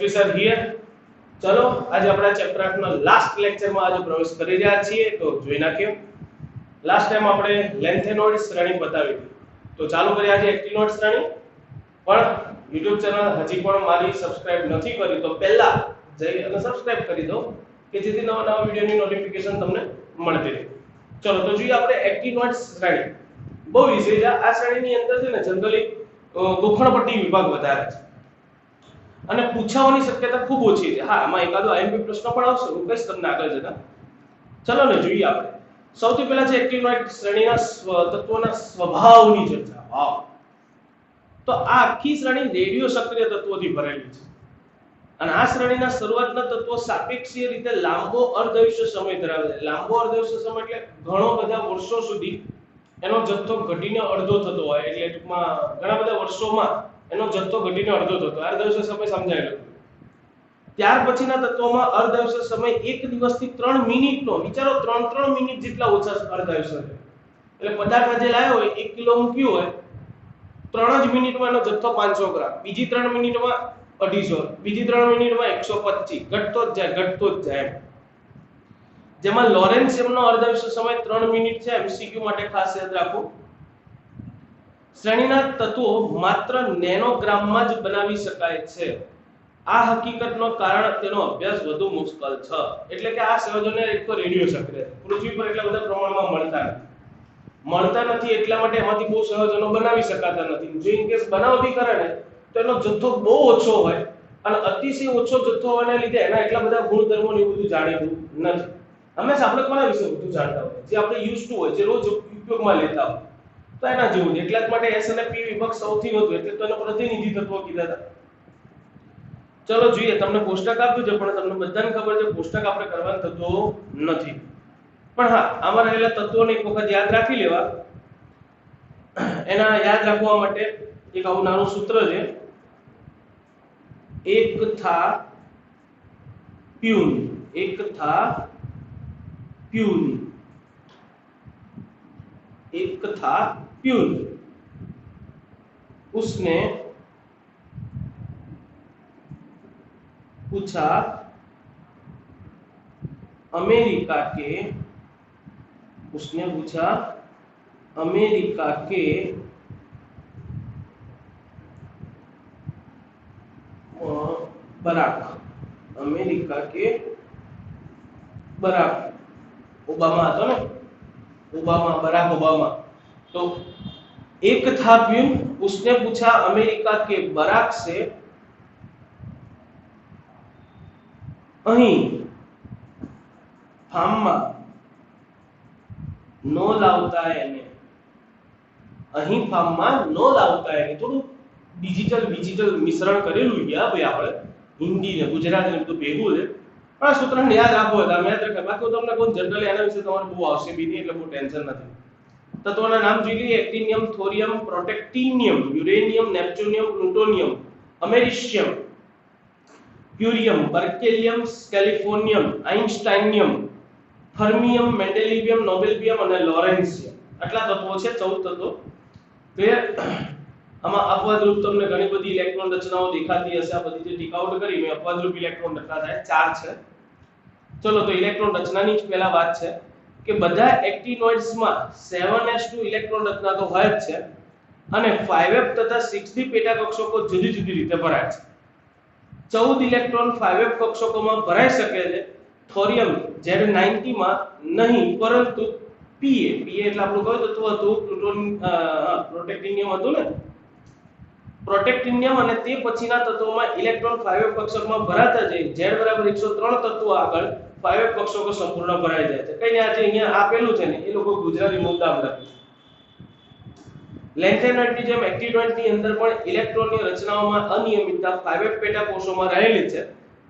We sir here. चलो आज अपना चैप्टर 8 નો લાસ્ટ લેક્ચરમાં આજે પ્રવેશ કરી રહ્યા છીએ તો જોઈ નાખ્યો। લાસ્ટ ટાઈમ આપણે લેન્થેનોઇડ શ્રેણી બતાવી હતી તો ચાલુ કરીએ આજે એક્ટિનોઇડ શ્રેણી। પણ YouTube ચેનલ હજી પણ મારી સબસ્ક્રાઇબ નથી કરી તો પહેલા જઈ અને સબસ્ક્રાઇબ કરી દો કે જેથી નવા નવા વિડિયોની નોટિફિકેશન તમને મળતી રહે। ચલો તો જોઈએ આપણે એક્ટિનોઇડ શ્રેણી। બહુ ઈઝી છે આ શ્રેણીની અંદર છે ને જનરલી ગોખણપટ્ટી વિભાગ વધારે છે અને પૂછાવાની શક્યતા ખૂબ ઓછી છે। હા આમાં એકાદો આઈએમપી પ્રશ્ન પણ આવશે હું કહીશ તમને આગળ જતા। ચલો ને જોઈએ આપણે સૌથી પહેલા છે એક્ટિનોઇડ શ્રેણીના તત્વોના સ્વભાવની ચર્ચા। વાવ તો આ આખી શ્રેણી રેડિયો સક્રિય તત્વોથી ભરેલી છે અને આ શ્રેણીના શરૂઆતના તત્વો સાપેક્ષીય રીતે લાંબો અર્ધાયુષ્ય સમય ધરાવે છે। લાંબો અર્ધાયુષ્ય સમય એટલે ઘણો બધા વર્ષો સુધી એનો જથ્થો ઘટીને અડધો થતો હોય એટલે ટૂંકમાં ઘણા બધા વર્ષોમાં એનો જથ્થો ઘટીને અડધો થતો હોય। અર્ધાયુષ્ય સમય સમજાયેલો। ત્યાર પછીના તત્વોમાં અર્ધાયુષ્ય સમય 1 દિવસથી 3 મિનિટનો વિચારો 3 મિનિટ જેટલા ઓછા અર્ધાયુષ્ય છે। એટલે પદાર્થ જે લાવ્યો હોય 1 કિલો મૂક્યો હોય 3 જ મિનિટમાં એનો જથ્થો 500 ગ્રામ, બીજી 3 મિનિટમાં 250, બીજી 3 મિનિટમાં 125 ઘટતો જ જાય। જેમાં લોરેન્સિયમનો અર્ધાયુષ્ય સમય 3 મિનિટ છે। એમસીક્યુ માટે ખાસ યાદ રાખો। શ્રેણીના તત્વો માત્ર નેનોગ્રામમાં જ બનાવી શકાય છે। આ હકીકતનો કારણ તેનો અભ્યાસ વધુ મુશ્કેલ છે। એટલે કે આ સંયોજનો એક તો રેડિયો સક્રિય છે, પૃથ્વી પર એટલા બધા પ્રમાણમાં મળતા નથી એટલા માટે એમાંથી બહુ સંયોજનો બનાવી શકાતા નથી। જો ઇન કેસ બનાવવી કરે ને તો એનો જથ્થો બહુ ઓછો હોય અને અતિશય ઓછો જથ્થો હોવાને લીધે એના એટલા બધા ગુણધર્મો ને બધું જાણીતું નથી। હંમેશા આપણે કોના વિશે વધુ જાણતા હોય જે આપણે યુઝ ટુ હોય જે રોજ ઉપયોગમાં લેતા હોય તો એના જેવું એટલા જ માટે એસ અને પી વિભાગ સૌથી વધુ એટલે તો એનો પ્રતિનિધિ તત્વો કીધા હતા। ચલો જોઈએ તમને કોષ્ટક આપ્યું છે પણ તમને બધાને ખબર છે કોષ્ટક આપણે કરવાનું થતો નથી પણ હા આમાં રહેલા તત્વોને એક વખત યાદ રાખી લેવા। એના યાદ રાખવા માટે એક આવું નાનું સૂત્ર છે એક થા પ્યુન। उसने पूछा अमेरिका के बराक ओबामा હતો ને बराक ओबामा। तो एक था प्यून उसने पूछा अमेरिका के बराक से અહીં ફાર્મમાં નો લાવતા એને થોડું ડિજિટલ મિશ્રણ કરેલું ગયા ભાઈ આપણે હિન્દી ને ગુજરાતી ને બધું ભેગું છે પણ આ સૂત્રને યાદ રાખો તમે યાદ રાખો બાકી તમને કોઈ જનરલી આના વિશે તમારે બહુ આવશે બી નહીં એટલે બહુ ટેન્શન નથી। તત્વોના નામ જોઈ લઈએ actinium, thorium, protactinium, uranium, neptunium, plutonium, americium, curium, berkelium, californium, einsteinium, fermium, mendelevium, nobelium અને લોરેન્સિયમ આટલા તત્વો છે 14 તત્વો। ક્લિયર। આમાં અપવાદરૂપ તમને ઘણી બધી ઇલેક્ટ્રોન રચનાઓ દેખાતી હશે। આ બધી જે ટીક આઉટ કરી મેં અપવાદરૂપ ઇલેક્ટ્રોન રચના થાય 4 છે। ચલો તો ઇલેક્ટ્રોન રચનાની જ પહેલા વાત છે કે બધા એક્ટિનોઇડ્સમાં 7s2 ઇલેક્ટ્રોન રચના તો હોય જ છે અને 5f તથા 6d પેટા કક્ષકો જુદી જુદી રીતે ભરાય છે। 14 ઇલેક્ટ્રોન 5f કક્ષકોમાં ભરાઈ શકે છે। થોરિયમ Z90 માં નહીં પરંતુ Pa એટલે આપણું કયું તત્વ હતું પ્રોટેક્ટિનિયમ હતું ને પ્રોટેક્ટિનિયમ અને તે પછીના તત્વોમાં ઇલેક્ટ્રોન 5f કક્ષકમાં ભરાતા જાય Z બરાબર 103 તત્વો આગળ 5f કક્ષકો સંપૂર્ણ ભરાઈ જાય છે। કઈ ને આજે અહીંયા આપેલું છે ને એ લોકો ગુજરાતી મુદ્દામાં લખ્યું છે। લેન્થેનોઇડની જેમ એક્ટિનોઇડની અંદર પણ ઇલેક્ટ્રોનની રચનાઓમાં અનિયમિતતા 5f પેટા કોષોમાં રહેલી છે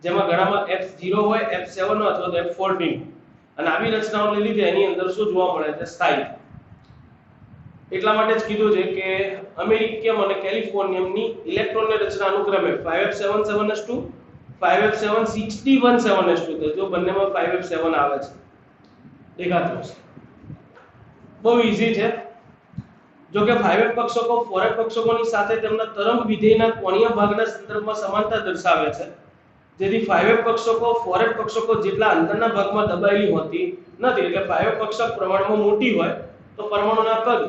જેમાં ઘણામાં F0 હોય F7 હોય અથવા તો F14 અને આવી રચનાઓને લીધે એની અંદર શું જોવા મળે છે સ્થાયી। એટલા માટે જ કીધું છે કે અમેરિકિયમ અને કેલિફોર્નિયમની ઇલેક્ટ્રોનની રચના અનુક્રમે 5f7 7s2 5f7 6d1 7s2 તો જો બંનેમાં 5f7 આવે છે દેખાતું હશે બહુ ઈઝી છે। જો કે 5f કક્ષકો 4f કક્ષકોની સાથે તેમના તરંગ વિધેયના કોણીય ભાગના સંદર્ભમાં સમાનતા દર્શાવે છે જેથી 5f કક્ષકો 4f કક્ષકો જેટલા અંદરના ભાગમાં દબાયેલી હોતી નથી. એટલે 5f કક્ષક પ્રમાણમાં મોટી હોય તો પરમાણુના કદ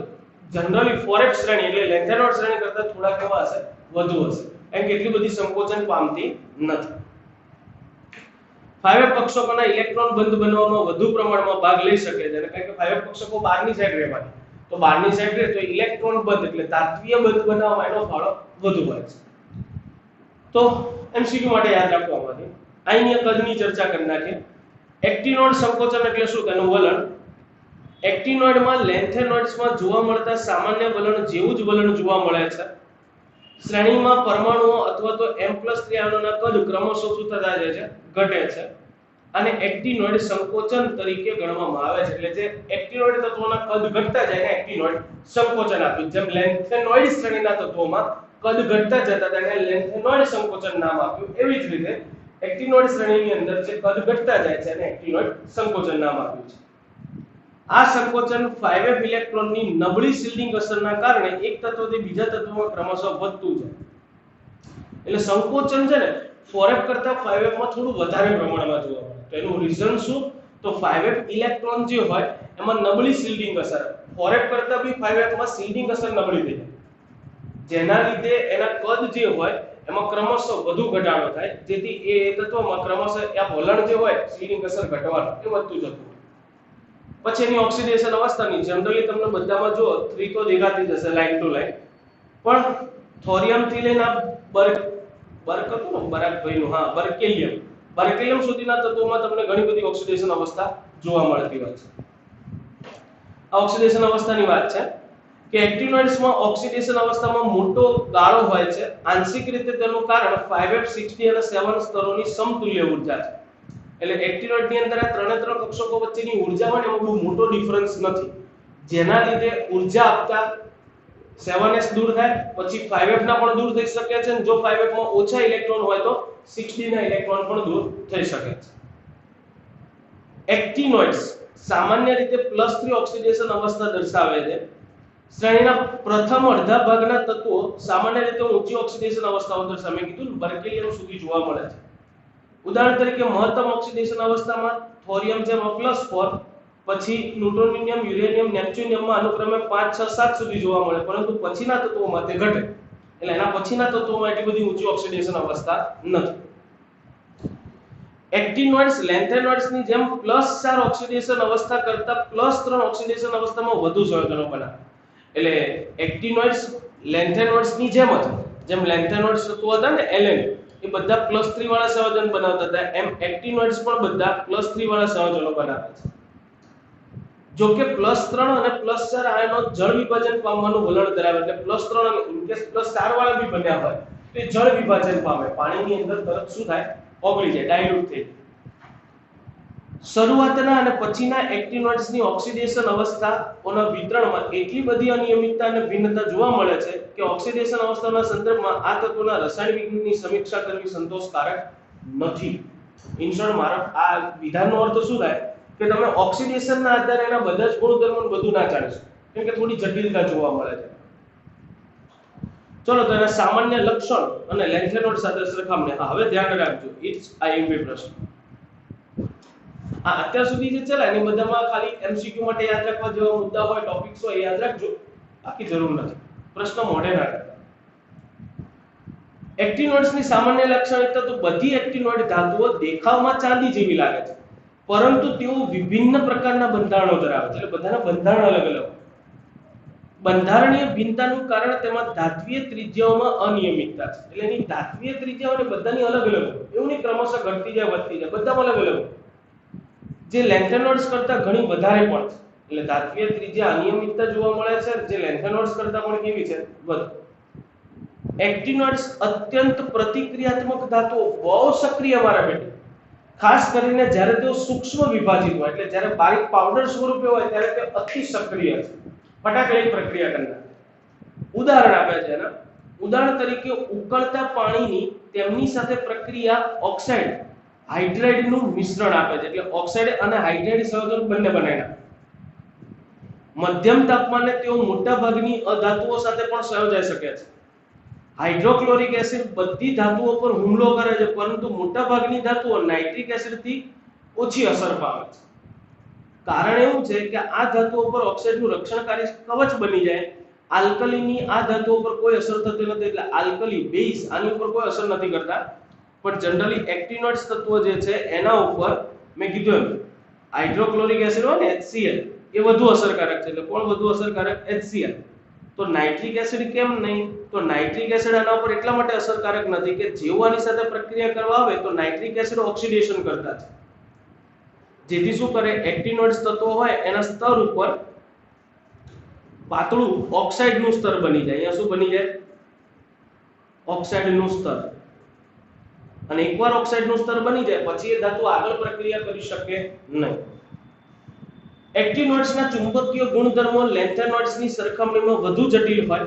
જનરલી 4f શ્રેણી એટલે લેન્થેનોઇડ શ્રેણી કરતા થોડા કેવા હશે, વધુ હશે. એમ કેટલી બધી સંકોચન પામતી નથી. 5f કક્ષકોના ઇલેક્ટ્રોન બંધ બનવામાં વધુ પ્રમાણમાં ભાગ લઈ શકે છે, કારણ કે 5f કક્ષકો બહારની સાઈડ રહેવાના, તો બહારની સાઈડ રહે તો ઇલેક્ટ્રોન બંધ એટલે ધાત્વિય બંધ બનાવવામાં એનો ફાળો વધુ હોય છે. તો એમસીક્યુ માટે યાદ રાખવામાંથી અહીંયા કદની ચર્ચા કરી નાખીએ. એક્ટિનોઇડ સંકોચન એટલે શું? તેનું વલણ. એક્ટિનોઇડમાં લેન્થેનોઇડ્સમાં જોવા મળતા સામાન્ય વલણ જેવું જ વલણ જોવા મળે છે. શ્રેણીમાં પરમાણુઓ અથવા તો M+3 આયનોના કદ ક્રમશઃ શું થતા જાય છે? ઘટે છે. અને એક્ટિનોઇડ સંકોચન તરીકે ગણવામાં આવે છે. એટલે જે એક્ટિનોઇડ તત્વોના કદ ઘટતા જાય ને એક્ટિનોઇડ સંકોચન આપ્યું. જેમ લેન્થેનોઇડ શ્રેણીના તત્વોમાં કદ ઘટતા જતા તેને લેન્થેનોઇડ સંકોચન નામ આપ્યું. એવી જ રીતે એક્ટિનોઇડ શ્રેણીની અંદર જે કદ ઘટતા જાય છે એને એક્ટિનોઇડ સંકોચન નામ આપ્યું છે. આ સંકોચન 5f ઇલેક્ટ્રોનની નબળી શિલ્ડિંગ અસરના કારણે એક તત્વથી બીજા તત્વમાં ક્રમશઃ વધતું જાય. એટલે સંકોચન છે ને 4f કરતા 5f માં થોડું વધારે પ્રમાણમાં જોવા મળે. તો એનું રીઝન શું? તો 5f ઇલેક્ટ્રોન જે હોય એમાં નબળી શિલ્ડિંગ અસર, 4f કરતા બી 5f માં શિલ્ડિંગ અસર નબળી થઈ જાય, જેના લીધે એના કદ જે હોય એમાં ક્રમશઃ વધુ ઘટાડો થાય, જેથી એ તત્વમાં ક્રમશઃ આ વલણ જે હોય શિલ્ડિંગ અસર ઘટવાનું એ વધતું જતું. પછી એની ઓક્સિડેશન અવસ્થાની જનરલી તમને બધામાં જો 3 તો દેખાતી જશે લાઈન ટુ લાઈન, પણ થોરિયમ થી લઈને બર્કેલિયમ સુધીના તત્વોમાં તમને ઘણી બધી ઓક્સિડેશન અવસ્થા જોવા મળતી હોય છે. આ ઓક્સિડેશન અવસ્થાની વાત છે કે એક્ટિનોઇડ્સમાં ઓક્સિડેશન અવસ્થામાં મોટો ગાળો હોય છે. આંશિક રીતે તેનું કારણ 5f 60 અને 7 સ્તરોની સમતુલ્ય ઊર્જા છે. એટલે એક્ટિનોઇડ ની અંદર આ ત્રણે ત્રણ કક્ષકો વચ્ચેની ઊર્જા હોય એમાં બહુ મોટો ડિફરન્સ નથી, જેના લીધે ઊર્જા આપતા 7s દૂર થાય, પછી 5f ના પણ દૂર થઈ શકે છે. જો 5f માં ઓછા ઇલેક્ટ્રોન હોય તો 60 ના ઇલેક્ટ્રોન પણ દૂર થઈ શકે છે. એક્ટિનોઇડ્સ સામાન્ય રીતે +3 ઓક્સિડેશન અવસ્થા દર્શાવે છે. શ્રેણીના પ્રથમ અડધા ભાગના તત્વો સામાન્ય રીતે ઊંચી ઓક્સિડેશન અવસ્થાઓ દર્શાવે. મેં કીધું બર્કેલિયમ સુધી જોવા મળે છે. ઉદાહરણ તરીકે મહત્તમ ઓક્સિડેશન અવસ્થામાં થોરિયમ જેમાં +4, પછી ન્યુટ્રોનિયમ, યુરેનિયમ, નેપ્ચ્યુનિયમમાં અનુક્રમે 5, 6, 7 સુધી જોવા મળે, પરંતુ પછીના તત્વોમાં તે ઘટે. એટલે એના પછીના તત્વોમાં એટલી બધી ઊંચી ઓક્સિડેશન અવસ્થા નથી. એક્ટિનોઇડ્સ લેન્થેનોઇડ્સની જેમ +4 ઓક્સિડેશન અવસ્થા કરતા +3 ઓક્સિડેશન અવસ્થામાં વધુ સંયોજનો બનાવે. એટલે એક્ટિનોઇડ્સ લેન્થેનોઇડ્સની જેમ જ, જેમ લેન્થેનોઇડ્સ તત્વો હતા ને એલેન, એ બધા +3 વાળા સંયોજન બનાવતા હતા, એમ એક્ટિનોઇડ્સ પણ બધા +3 વાળા સંયોજનો બનાવે છે. જો કે +3 અને +4 આયનો જળ વિભાજન પામવાનું વલણ ધરાવે. એટલે +3 અને ઇનકેસ +4 વાળા બી બન્યા હોય તો એ જળ વિભાજન પામે, પાણીની અંદર તરત શું થાય? ઓગળી જાય, ડાયલ્યુટ થઈ જાય. શરૂઆતના અને પછીના એક્ટિનોઇડ્સની ઓક્સિડેશન અવસ્થાઓના વિતરણમાં એટલી બધી અનિયમિતતા અને ભિન્નતા જોવા મળે છે કે ઓક્સિડેશન અવસ્થાના સંદર્ભમાં આ તત્વોના રસાયણ વિજ્ઞાનની સમીક્ષા કરવી સંતોષકારક નથી. ઇન શોર્ટ મારો આ વિધાનનો અર્થ શું થાય કે તમે ઓક્સિડેશનના આધારે એના બધા જ ગુણધર્મો બધું ના જાણી શકો, કેમ કે થોડી જટિલતા જોવા મળે છે. ચલો તો એના સામાન્ય લક્ષણ અને લેન્થેનોઇડ સાથે સરખામણી. હવે ધ્યાન રાખજો, ઇટ્સ આઈએમપી પ્રશ્ન. અત્યાર સુધી જે ચલા એની બધામાં ખાલી એમસીક્યુ માટે યાદ રાખવા જેવા મુદ્દા હોય, ટોપિક્સ હોય યાદ રાખજો, બાકી જરૂર નથી. પ્રશ્ન મોઢે ના કરતા. એક્ટિનોઇડ્સની સામાન્ય લાક્ષણિકતા તો બધી એક્ટિનોઇડ ધાતુઓ દેખાવમાં ચાંદી જેવી લાગે છે, પરંતુ તેઓ વિભિન્ન પ્રકારના બંધારણો ધરાવે છે. એટલે બધાના બંધારણ અલગ અલગ. બંધારણીય ભિન્નતાનું કારણ તેમાં ધાત્વિય ત્રિજ્યાઓમાં અનિયમિતતા છે. એટલે એની ધાત્વિય ત્રિજ્યાઓને બધાની અલગ અલગ, એવું નહીં ક્રમશઃ ઘટતી જાય વધતી જાય, બધામાં અલગ અલગ, જે લેન્થેનોઇડ્સ કરતા ઘણી વધારે પણ છે. એટલે ધાત્વિય ત્રિજ્યા અનિયમિતતા જોવા મળે છે, જે લેન્થેનોઇડ્સ કરતા પણ કેવી છે? વધુ. એક્ટિનોઇડ્સ અત્યંત પ્રતિક્રિયાત્મક ધાતુઓ, બહુ સક્રિય મારા બેટા, ખાસ કરીને જ્યારે તેઓ સૂક્ષ્મ વિભાજિત હોય, એટલે જ્યારે બારીક પાવડર સ્વરૂપે હોય ત્યારે તે અતિ સક્રિય છે, ફટાક લઈને પ્રક્રિયા કરનાર. ઉદાહરણ આપે છે એના. ઉદાહરણ તરીકે ઉકળતા પાણીની તેમની સાથે પ્રક્રિયા ઓક્સાઇડ હાઇડ્રાઇડનું મિશ્રણ આપે છે. એટલે ઓક્સાઇડ અને હાઇડ્રાઇડ સંયોજન બંને બનાવ્યા. મધ્યમ તાપમાને તેઓ મોટા ભાગની અધાતુઓ સાથે પણ સંયોજાઈ શકે છે. હાઇડ્રોક્લોરિક એસિડ બધી ધાતુઓ પર હુમલો કરે છે, પરંતુ મોટાભાગની ધાતુઓ નાઇટ્રિક એસિડથી ઓછી અસર પામે છે. કારણ એવું છે કે આ ધાતુઓ પર ઓક્સાઇડનું રક્ષણકારી કવચ બની જાય. આલ્કલીની આ ધાતુઓ પર કોઈ અસર થતી નથી, એટલે આલ્કલી બેઝ આની ઉપર કોઈ અસર નથી કરતા. પણ જનરલી એક્ટિનોઇડ્સ તત્વો જે છે એના ઉપર મેં કીધું એમ હાઇડ્રોક્લોરિક એસિડ હોય ને HCl એ વધુ અસરકારક છે. એટલે કોણ વધુ અસરકારક? HCl. તો નાઇટ્રિક એસિડ કેમ નહીં? તો નાઇટ્રિક એસિડ આના ઉપર એટલા માટે અસરકારક નથી કે જેવું આની સાથે પ્રક્રિયા કરવા આવે તો નાઇટ્રિક એસિડ ઓક્સિડેશન કરતા છે, જેથી શું કરે, એક્ટિનોઇડ્સ તત્વો હોય એના સ્તર ઉપર પાતળું ઓક્સાઇડનું સ્તર બની જાય. અહીંયા શું બની જાય? ઓક્સાઇડનું સ્તર. અને એકવાર ઓક્સાઇડનું સ્તર બની જાય પછી એ ધાતુ આગળ પ્રક્રિયા કરી શકે નહીં. એક્ટિનોઇડ્સના ચુંબકીય ગુણધર્મો લેન્થેનોઇડ્સની સરખામણીમાં વધુ જટિલ હોય.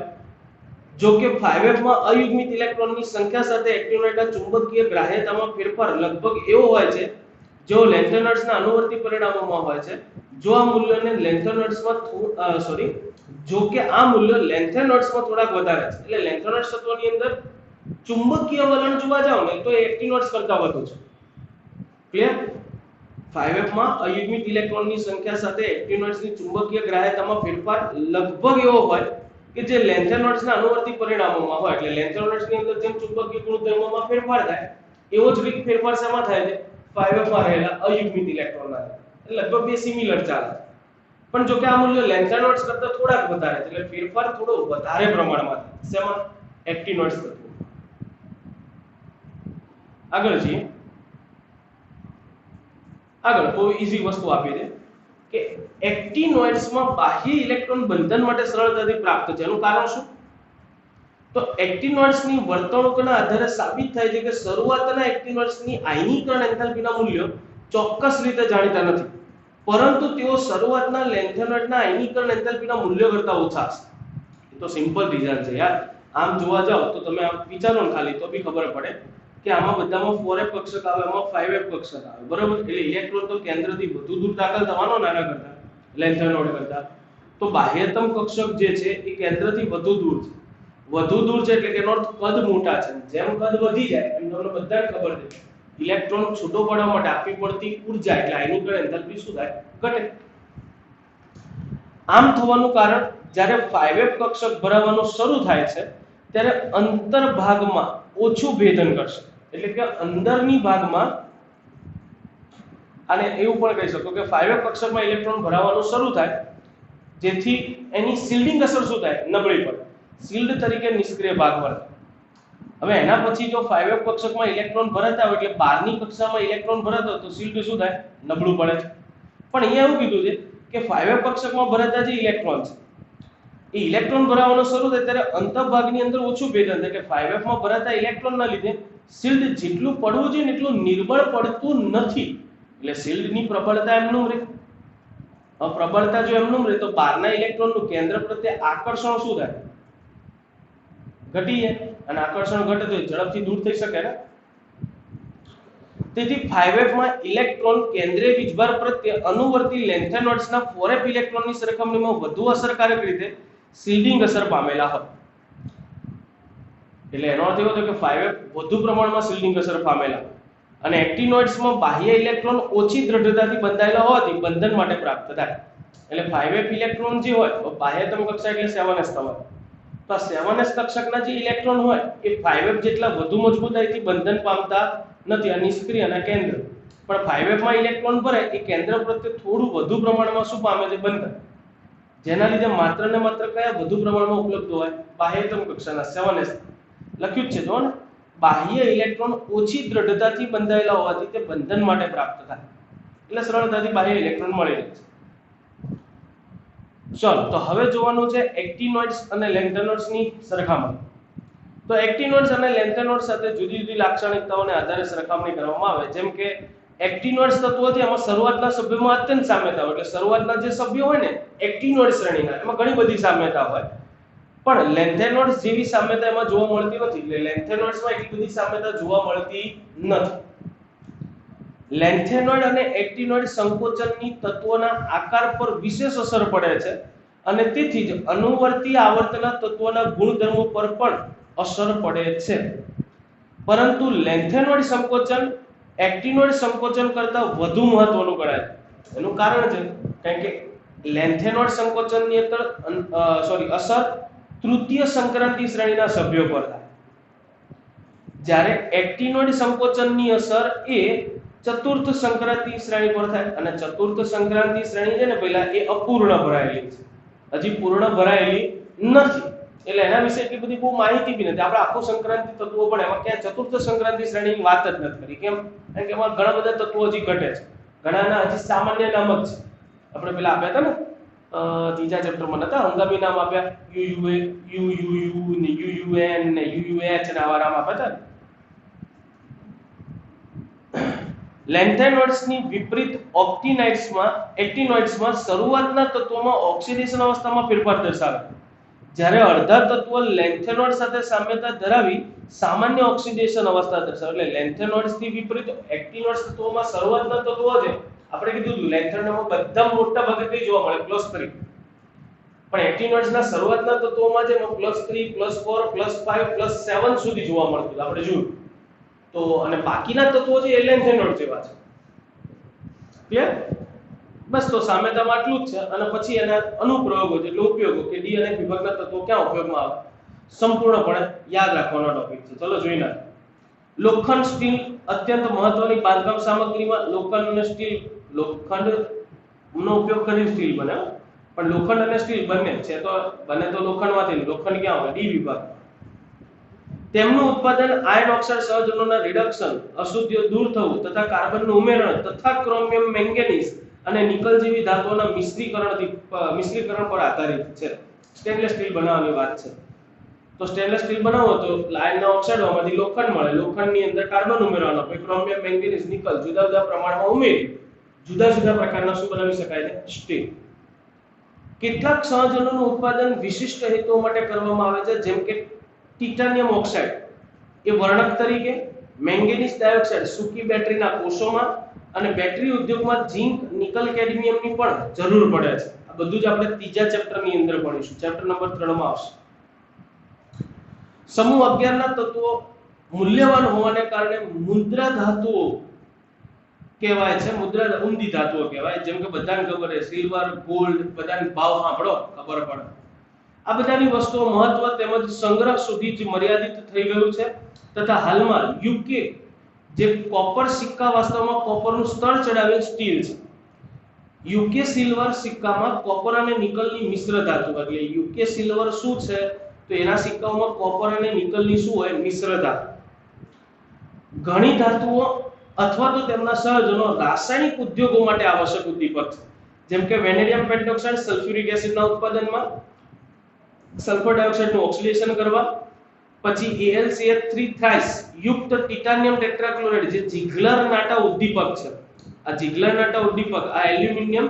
જો કે 5f માં અયુગ્મિત ઇલેક્ટ્રોનની સંખ્યા સાથે એક્ટિનોઇડના ચુંબકીય ગ્રાહ્યતામાં ફેરફાર લગભગ એવો હોય છે જેવો લેન્થેનોઇડ્સના અનુવર્તી પરિણામોમાં હોય છે. જો આ મૂલ્યને લેન્થેનોઇડ્સમાં જો કે આ મૂલ્ય લેન્થેનોઇડ્સમાં થોડાક વધારે છે. એટલે લેન્થેનોઇડ્સ તત્વોની અંદર ચુંબકીય વલણ જોવા જાવ ને તો એક્ટિનોઇડ્સ કરતા વધુ છે. ક્લિયર? 5f માં અયુગ્મિત ઇલેક્ટ્રોનની સંખ્યા સાથે એક્ટિનોઇડ્સની ચુંબકીય ગ્રાહ્યતામાં ફેરફાર લગભગ એવો હોય કે જે લેન્થેનોઇડ્સના અનુવર્તી પરિણામોમાં હોય. એટલે લેન્થેનોઇડ્સની અંદર જેમ ચુંબકીય ગુણધર્મોમાં ફેરફાર થાય એવો જ કંઈક ફેરફાર શેમાં થાય છે? 5f માં રહેલા અયુગ્મિત ઇલેક્ટ્રોનના. એટલે લગભગ બે સિમિલર ચાલે. પણ જો કે આ મૂલ્ય લેન્થેનોઇડ્સ કરતા થોડાક વધારે છે, એટલે ફેરફાર થોડો વધારે પ્રમાણમાં થાય. શેમાં? એક્ટિનોઇડ્સ તત્વો. આગળ જઈએ. આગળ કોઈ ઈઝી વસ્તુ આપી દે કે એક્ટિનોઇડ્સમાં બાહ્ય ઇલેક્ટ્રોન બંધન માટે સરળતાથી પ્રાપ્ત છે. એનું કારણ શું? તો એક્ટિનોઇડ્સની વર્તણૂકના આધારે સાબિત થાય છે કે શરૂઆતના એક્ટિનોઇડ્સની આયનીકરણ એન્થાલ્પીના મૂલ્યો ચોક્કસ રીતે જાણીતા નથી, પરંતુ તેઓ શરૂઆતના લેન્થેનોઇડના આયનીકરણ એન્થાલ્પીના મૂલ્યો કરતા ઓછા છે. એ તો સિમ્પલ રીઝન છે યાર. આમ જોવા જાવ તો તમે આમ વિચારો ને ખાલી તો બી ખબર પડે કે આમાં બધામાં 4f કક્ષક આવે, આમાં 5f કક્ષક આવે, બરાબર? એટલે ઇલેક્ટ્રોન તો કેન્દ્રથી વધુ દૂર દાખલ થવાનો નાના કરતા, લેન્થેનોઇડ કરતા. તો બાહ્યતમ કક્ષક જે છે એ કેન્દ્રથી વધુ દૂર છે. વધુ દૂર છે એટલે કે એનો અર્થ કદ મોટા છે. જેમ કદ વધી જાય એમ તમને બધાને ખબર છે ઇલેક્ટ્રોન છૂટો પડવા માટે આપવી પડતી ઊર્જા એટલે આયનીકરણ એન્થાલ્પી શું થાય? ઘટે. આમ થવાનું કારણ જ્યારે 5f કક્ષક ભરાવાનું શરૂ થાય છે ત્યારે અંતર્ભાગમાં ઓછું ભેદન કરશે. એટલે કે અંદરની ભાગમાં, અને એવું પણ કહી શકો કે 5f કક્ષકમાં ઇલેક્ટ્રોન ભરાવાનું શરૂ થાય જેથી એની શિલ્ડિંગ અસર શું થાય? નબળી પડે. શિલ્ડ તરીકે નિષ્ક્રિય ભાગ વર્તે. હવે એના પછી જો 5f કક્ષકમાં ઇલેક્ટ્રોન ભરાતા હોય એટલે બહારની કક્ષામાં ઇલેક્ટ્રોન ભરાતો હોય તો શિલ્ડ શું થાય? નબળું પડે છે. પણ અહીંયા એવું કીધું છે કે 5f કક્ષકમાં ભરાતા જે ઇલેક્ટ્રોન છે એ ઇલેક્ટ્રોન ભરાવાનો શરૂ થાય ત્યારે અંતઃભાગની અંદર ઓછું ભેદન થાય કે 5f માં ભરાતા ઇલેક્ટ્રોનના લીધે શિલ્ડ જેટલું પડવું જોઈએ એટલું નિર્બળ પડતું નથી. એટલે શિલ્ડની પ્રબળતા એમનું રહે. પ્રબળતા જો એમનું રહે તો બહારના ઇલેક્ટ્રોનનું કેન્દ્ર પ્રત્યે આકર્ષણ શું થાય? ઘટી જાય. અને આકર્ષણ ઘટે તો ઝડપથી દૂર થઈ શકે ને. તેથી 5f માં ઇલેક્ટ્રોન કેન્દ્રીય વીજભાર પ્રત્યે અનુવર્તી લેન્થેનોઇડ્સના 4f ઇલેક્ટ્રોનની સરખામણીમાં વધુ અસરકારક રીતે શિલ્ડિંગ અસર પામેલા હોય. એટલે એનો અર્થ એવો થયો કે 5f વધુ પ્રમાણમાં શિલ્ડિંગ અસર પામેલા અને એક્ટિનોઇડ્સમાં બાહ્ય ઇલેક્ટ્રોન ઓછી દ્રઢતાથી બંધાયેલા હોવાથી બંધન માટે પ્રાપ્ત થાય. એટલે 5f ઇલેક્ટ્રોન જે હોય તો બાહ્યતમ કક્ષા એટલે 7s તમારે. તો આ 7s કક્ષકના જે ઇલેક્ટ્રોન હોય એ 5f જેટલા વધુ મજબૂતાઈથી બંધન પામતા નથી. આ નિષ્ક્રિય અને કેન્દ્ર. પણ 5f માં ઇલેક્ટ્રોન ભરે એ કેન્દ્ર પ્રત્યે થોડું વધુ પ્રમાણમાં શું પામે છે? બંધન. જેના લીધે માત્ર ને માત્ર કયા વધુ પ્રમાણમાં ઉપલબ્ધ હોય? બાહ્યતમ કક્ષાના 7s. લખ્યું છે જો ને, બાહ્ય ઇલેક્ટ્રોન ઓછી દ્રઢતાથી બંધાયેલા હોવાથી તે બંધન માટે પ્રાપ્ત થાય. એટલે સરળતાથી બાહ્ય ઇલેક્ટ્રોન મળી રહે છે. ચલો તો હવે જોવાનું છે એક્ટિનોઇડ્સ અને લેન્થેનોઇડ્સની સરખામણી. તો એક્ટિનોઇડ્સ અને લેન્થેનોઇડ્સ સાથે જુદી જુદી લાક્ષણિકતાઓને આધારે સરખામણી કરવામાં આવે. જેમ કે એક્ટિનોઇડ્સ તત્વોથી આમાં શરૂઆતના સભ્યોમાં અત્યંત સામ્યતા હોય. એટલે શરૂઆતના જે સભ્યો હોય ને એક્ટિનોઇડ શ્રેણીના એમાં ઘણી બધી સામ્યતા હોય. પણ લેન્થેનોઇડ્સ જેવી સામ્યતા એમાં જોવા મળતી નથી. એટલે લેન્થેનોઇડ્સમાં એટલી બધી સામ્યતા જોવા મળતી નથી. લેન્થેનોઇડ અને એક્ટિનોઇડ સંકોચનની તત્વોના આકાર પર વિશેષ અસર પડે છે અને તેથી જ અનુવર્તી આવર્તના તત્વોના ગુણધર્મો પર પણ અસર પડે છે, પરંતુ લેન્થેનોઇડ સંકોચન એક્ટિનોઇડ સંકોચન કરતા વધુ મહત્વનું ગણાય છે. એનું કારણ છે કારણ કે લેન્થેનોઇડ સંકોચનની અસર તૃતીય સંક્રાંતિ શ્રેણીના સભ્યો પર થાય, જ્યારે એક્ટિનોઇડ સંકોચનની અસર એ ચતુર્થ સંક્રાંતિ શ્રેણી પર થાય. અને ચતુર્થ સંક્રાંતિ શ્રેણી છે ને પહેલા એ અપૂર્ણ ભરાયેલી છે, હજી પૂર્ણ ભરાયેલી નથી, એટલે એના વિશે એટલી બધી બહુ માહિતી બી નથી. આપણે આખું સંક્રાંતિ તત્વો પણ એમાં ક્યાં ચતુર્થ સંક્રાંતિ શ્રેણીની વાત જ નથી કરી. કેમ? કારણ કે એમાં ઘણા બધા તત્વો હજી ઘટે છે, ઘણાના હજી સામાન્ય નામ જ છે. આપણે પેલા આપ્યા હતા ને ત્રીજા ચેપ્ટરમાં નતા હંગામી નામ આપ્યા, યુયુએ યુયુયુ ને યુયુએન ને યુયુએચ ને આવા નામ આપ્યા હતા. લેન્થેનોઇડ્સની વિપરીત એક્ટિનોઇડ્સમાં શરૂઆતના તત્વોમાં ઓક્સિડેશન અવસ્થામાં ફેરફાર દર્શાવે, જ્યારે અડધા તત્વો લેન્થેનોઇડ સાથે સામ્યતા ધરાવી સામાન્ય ઓક્સિડેશન અવસ્થા દર્શાવે. એટલે લેન્થેનોઇડ્સથી વિપરીત એક્ટિનોઇડ્સ તત્વોમાં શરૂઆતના તત્વો છે, આપણે કીધું હતું લેન્થેનોઇડમાં બધા મોટા ભાગે કઈ જોવા મળે +3, પણ એક્ટિનોઇડ્સના શરૂઆતના તત્વોમાં જે +3 +4 +5 +7 સુધી જોવા મળતું આપણે જોયું. તો અને બાકીના તત્વો છે એ લેન્થેનોઇડ જેવા છે. ક્લિયર? બસ તો સામ્યતામાં આટલું જ છે. અને પછી એના અનુપ્રયોગો એટલે ઉપયોગો કે ડી અને વિભાગના તત્વો ક્યાં ઉપયોગમાં આવે સંપૂર્ણપણે યાદ રાખવાનો ટોપિક છે. ચલો જોઈ નાખીએ. લોખંડ સ્ટીલ અત્યંત મહત્વની બાંધકામ સામગ્રીમાં લોખંડ અને સ્ટીલ, લોખંડનો ઉપયોગ કરીને સ્ટીલ બને, પણ લોખંડ અને સ્ટીલ બંને છે તો બને તો લોખંડમાંથી. લોખંડ ક્યાં આવે? ડી વિભાગ. તેમનું ઉત્પાદન આયર્ન ઓક્સાઇડ સહજનોના રિડક્શન, અશુદ્ધિઓ દૂર થવું તથા કાર્બનનું ઉમેરણ તથા ક્રોમિયમ મેંગેનીઝ અને નિકલ જેવી ધાતુઓના મિશ્રીકરણ પર આધારિત છે. સ્ટેનલેસ સ્ટીલ બનાવવાની વાત છે. તો સ્ટેનલેસ સ્ટીલ બનાવો તો આયર્નના ઓક્સાઇડોમાંથી લોખંડ મળે, લોખંડની અંદર કાર્બન ઉમેરવાનો, પછી ક્રોમિયમ મેંગેનીઝ નિકલ જુદા જુદા પ્રમાણમાં ઉમેરી જુદા જુદા પ્રકારના શું બનાવી શકાય છે? સ્ટીલ. કેટલાક સહજનોનું ઉત્પાદન વિશિષ્ટ હેતુઓ માટે કરવામાં આવે છે, જેમ કે ટિટાનિયમ ઓક્સાઇડ એ વર્ણક તરીકે, મેંગેનીઝ ડાયોક્સાઇડ સૂકી બેટરીના કોષોમાં, અને બેટરી ઉદ્યોગમાં ઝિંક, નિકલ, કેડમિયમની પણ જરૂર પડે છે. આ બધું જ આપણે ત્રીજા ચેપ્ટરની અંદર ભણીશું, ચેપ્ટર નંબર 3 માં આવશે. સમૂહ 11 ના તત્વો મૂલ્યવાન હોવાને કારણે મુદ્રા ધાતુઓ કહેવાય છે. મુદ્રા ઊંધી ધાતુઓ કહેવાય, જેમ કે બધાને ખબર છે સિલ્વર, ગોલ્ડ, બધાને ભાવ સાંભળો ખબર પડે. આ બધાની વસ્તુઓ મહત્વ તેમજ સંગ્રહ સુધી જ મર્યાદિત થઈ ગયું છે, તથા હાલમાં યુકે જે કોપર સિક્કા વાસ્તવમાં કોપરનું સ્તર ચડાવેલ સ્ટીલ છે. યુકે સિલ્વર સિક્કામાં કોપર અને નિકલની મિશ્ર ધાતુ, એટલે યુકે સિલ્વર શું છે તો એના સિક્કાઓમાં કોપર અને નિકલની શું હોય? મિશ્ર ધાતુ. ઘણી ધાતુઓ અથવા તો તેમના સહજનો રાસાયણિક ઉદ્યોગો માટે આવશ્યક ઉદ્દીપક છે, જેમ કે વેનેડિયમ પેન્ટોક્સાઇડ સલ્ફ્યુરિક એસિડના ઉત્પાદનમાં, સલ્ફર ડાયોક્સાઇડનું ઓક્સિડેશન કરવા, પછી AlCH3 થ્રાઇસ યુક્ત ટિટાનિયમ ટેટ્રાક્લોરાઇડ જે જીગ્લર નાટા ઉદ્દીપક છે. આ જીગ્લર નાટા ઉદ્દીપક આ એલ્યુમિનિયમ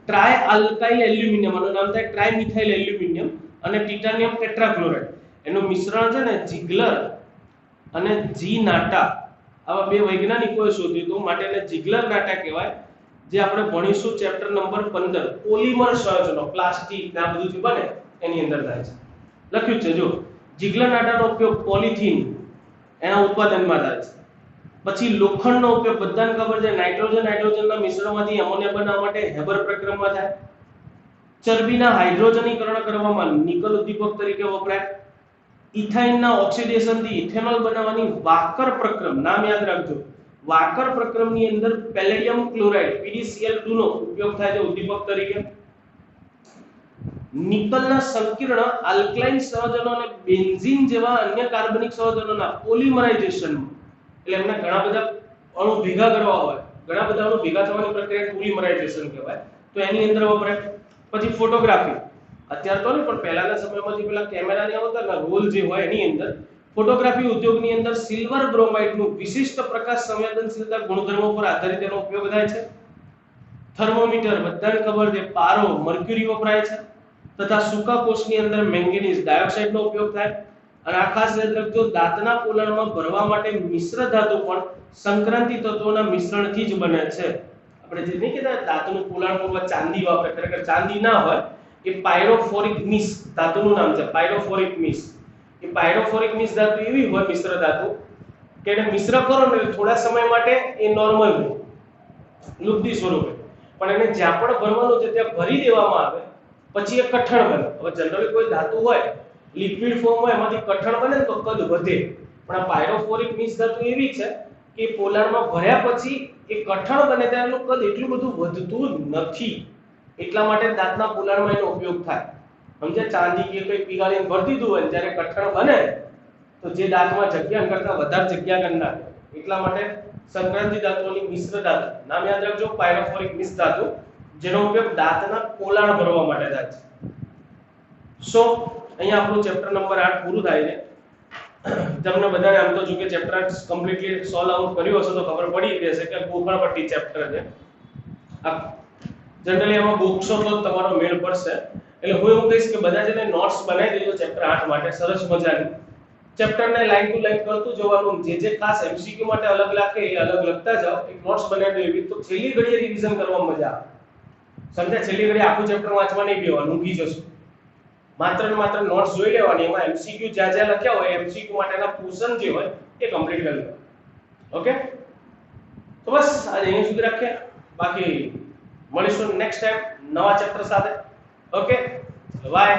ટ્રાય આલ્કાઇલ એલ્યુમિનિયમ, આનું નામ થાય ટ્રાય મિથાઇલ એલ્યુમિનિયમ અને ટિટાનિયમ ટેટ્રાક્લોરાઇડ, એનું મિશ્રણ છે ને જીગ્લર અને જી નાટા, આવા બે વૈજ્ઞાનિકોએ શોધ્યું હતું, માટે એને જીગ્લર નાટા કહેવાય. જે આપણે ભણીશું ચેપ્ટર નંબર 15 પોલિમર સહજનો, પ્લાસ્ટિક ના બધું જે બને એની અંદર થાય છે. લખ્યું છે જો જીગ્લર નાટાનો ઉપયોગ પોલિથીન એના ઉત્પાદનમાં થાય છે. પછી લોખંડનો ઉપયોગ બધાને ખબર છે નાઇટ્રોજનના મિશ્રણમાંથી એમોનિયા બનાવવા માટે હેબર પ્રક્રિયામાં થાય. ચરબીના હાઇડ્રોજનીકરણ કરવામાં નિકલ ઉદ્દીપક તરીકે વપરાય. ઇથાઇનના ઓક્સિડેશનથી ઇથેનોલ બનાવવાની વાકર પ્રક્રિયા, નામ યાદ રાખજો, વાકર પ્રક્રિયાની અંદર પેલેડિયમ ક્લોરાઇડ PdCl2 નો ઉપયોગ થાય છે ઉદ્દીપક તરીકે. નિકલના સંકીર્ણ આલ્કલાઇન સહજનો અને બેન્ઝીન જેવા અન્ય કાર્બનિક સહજનોના પોલિમરાઇઝેશન, એટલે એમને ઘણા બધા અણુ ભેગા કરવા હોય, ઘણા બધા અણુ ભેગા થવાની પ્રક્રિયાને પોલિમરાઇઝેશન કહેવાય, તો એની અંદર વપરાય. પછી ફોટોગ્રાફી, અત્યારે તો નહીં પણ પહેલાના સમયમાં જે પેલા કેમેરાની આવતા રોલ જે હોય એની અંદર ફોટોગ્રાફી ઉદ્યોગની અંદર સિલ્વર બ્રોમાઇડનું વિશિષ્ટ પ્રકાશ સંવેદનશીલતા ગુણધર્મો પર આધારિત તેનો ઉપયોગ થાય છે. થર્મોમીટર બધાને ખબર છે, પારો મર્ક્યુરી વપરાય છે, તથા સૂકા કોષની અંદર મેંગેનીઝ ડાયોક્સાઇડનો ઉપયોગ થાય. અને આ ખાસ યાદ રાખજો, દાંતના પોલાણમાં ભરવા માટે મિશ્ર ધાતુ પણ સંક્રાંતિ તત્વોના મિશ્રણથી જ બને છે. આપણે જે નહીં કહેતા દાંતનું પોલાણ પૂર્વ ચાંદી વાપરે, ખરેખર ચાંદી ના હોય, એ પાયરોફોરિક મિસ ધાતુનું નામ છે, પાયરોફોરિક મિસ. કે પાયરોફોરિક મિશ્ર ધાતુ એવી હોય મિશ્ર ધાતુ કે એને મિશ્ર કરો ને થોડા સમય માટે એ નોર્મલ રહે લુબ્ધી સ્વરૂપે, પણ એને જ્યાં પણ ભરવાનું છે ત્યાં ભરી દેવામાં આવે પછી એ કઠણ બને. હવે જનરલી કોઈ ધાતુ હોય લિક્વિડ ફોર્મ હોય એમાંથી કઠણ બને તો કદ વધે, પણ આ પાયરોફોરિક મિશ્ર ધાતુ એવી છે કે પોલાણમાં ભર્યા પછી એ કઠણ બને ત્યારે એનું કદ એટલું બધું વધતું નથી, એટલા માટે દાંતના પોલાણમાં એનો ઉપયોગ થાય. સમજે ચાંદી કે કોઈ પીગાળીને ભરી દીધું હોય જ્યારે કઠણ બને તો જે દાંતમાં જગ્યા કરતા વધારે જગ્યા કરી નાખે, એટલા માટે સંક્રાંતિ ધાતુઓની મિશ્ર ધાતુ નામ યાદ રાખજો પાયરોફોરિક મિશ્ર ધાતુ, જેનો ઉપયોગ દાંતના પોલાણ ભરવા માટે થાય છે. સો અહીંયા આપણું ચેપ્ટર નંબર 8 પૂરું થાય છે. તમને બધાને આમ તો જો કે ચેપ્ટર કમ્પ્લીટલી સોલ્વ આઉટ કર્યું હશે તો ખબર પડી જશે કે ગોખણપટ્ટી ચેપ્ટર છે. આ જનરલી એમાં બુક્સો તો તમારો મેળ પડશે, એટલે હું એવું કહીશ કે બધા જેને નોટ્સ બનાવી દેજો ચેપ્ટર 8 માટે સરસ મજાની. ચેપ્ટરને લાઈન ટુ લાઈન કરતું જવાનું, જે ખાસ એમસીક્યુ માટે અલગ લાગે એ અલગ લખતા જાઓ. એક નોટ્સ બનાવી દો એવી તો છેલ્લી ઘડીએ રિવિઝન કરવામાં મજા આવે. સમજ્યા? છેલ્લી ઘડીએ આખું ચેપ્ટર વાંચવા નહીં બેવાનું, ઊંઘી જશો. માત્ર ને માત્ર નોટ્સ જોઈ લેવાની, એમાં એમસીક્યુ જ્યાં જ્યાં લખ્યા હોય એમસીક્યુ માટેના પોર્શન જે હોય એ કમ્પ્લીટ કરી લો. ઓકે, તો બસ આજે અહીં સુધી રાખીએ, બાકી મળીશું નેક્સ્ટ ટાઈમ નવા ચેપ્ટર સાથે. Okay, by.